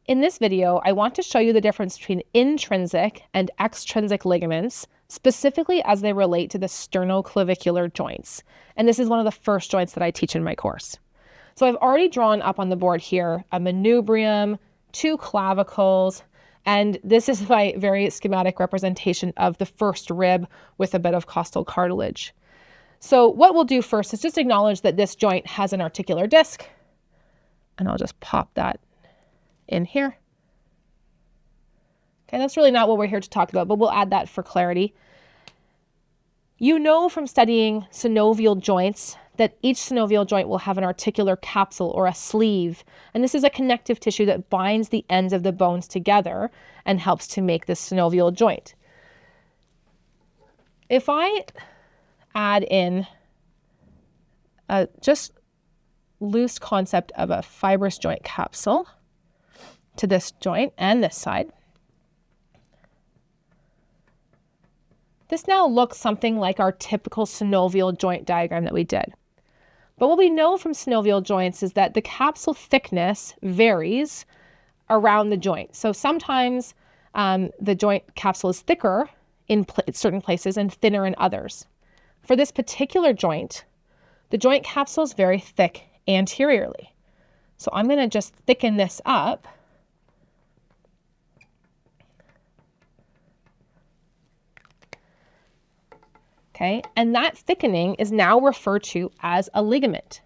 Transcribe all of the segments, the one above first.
In this video, I want to show you the difference between intrinsic and extrinsic ligaments, specifically as they relate to the sternoclavicular joints. And this is one of the first joints that I teach in my course. So I've already drawn up on the board here a manubrium, 2 clavicles, and this is my very schematic representation of the first rib with a bit of costal cartilage. So what we'll do first is just acknowledge that this joint has an articular disc, and I'll just pop that in here. Okay, that's really not what we're here to talk about, but we'll add that for clarity. You know from studying synovial joints that each synovial joint will have an articular capsule or a sleeve, and this is a connective tissue that binds the ends of the bones together and helps to make this synovial joint. If I add in a just loose concept of a fibrous joint capsule to this joint and this side, this now looks something like our typical synovial joint diagram that we did. But what we know from synovial joints is that the capsule thickness varies around the joint. So sometimes the joint capsule is thicker in certain places and thinner in others. For this particular joint, the joint capsule is very thick anteriorly. So I'm going to just thicken this up . Okay, and that thickening is now referred to as a ligament.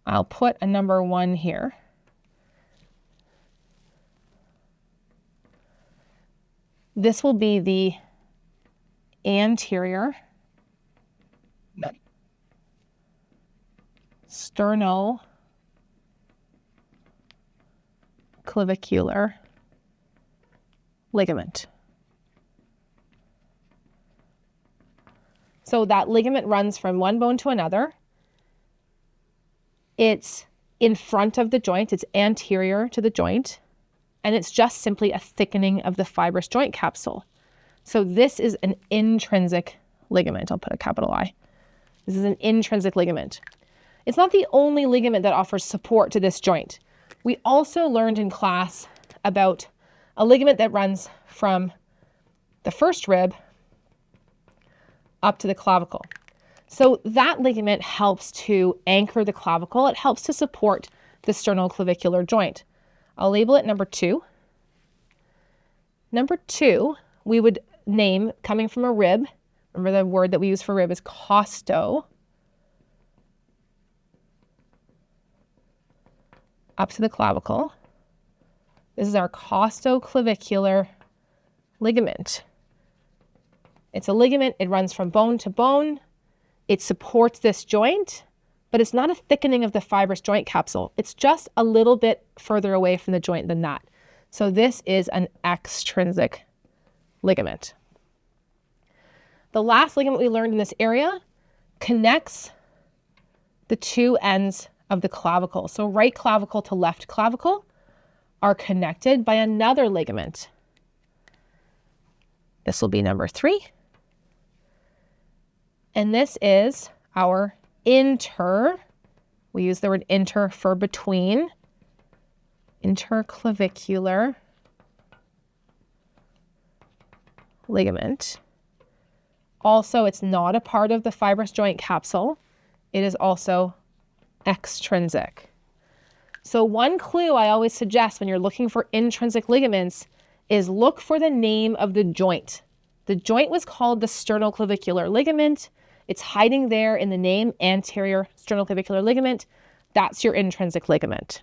I'll put a number 1 here. This will be the anterior sternoclavicular ligament. So that ligament runs from one bone to another. It's in front of the joint, it's anterior to the joint, and it's just simply a thickening of the fibrous joint capsule. So this is an intrinsic ligament. I'll put a capital I. This is an intrinsic ligament. It's not the only ligament that offers support to this joint. We also learned in class about a ligament that runs from the first rib up to the clavicle. So that ligament helps to anchor the clavicle. It helps to support the sternoclavicular joint. I'll label it number 2. Number 2, we would name, coming from a rib, remember the word that we use for rib is costo, up to the clavicle. This is our costoclavicular ligament. It's a ligament, it runs from bone to bone. It supports this joint, but it's not a thickening of the fibrous joint capsule. It's just a little bit further away from the joint than that. So this is an extrinsic ligament. The last ligament we learned in this area connects the 2 ends of the clavicle. So right clavicle to left clavicle are connected by another ligament. This will be number 3. And this is our we use the word inter for between, interclavicular ligament. Also, it's not a part of the fibrous joint capsule. It is also extrinsic. So one clue I always suggest when you're looking for intrinsic ligaments is look for the name of the joint. The joint was called the sternoclavicular ligament. It's hiding there in the name, anterior sternoclavicular ligament. That's your intrinsic ligament.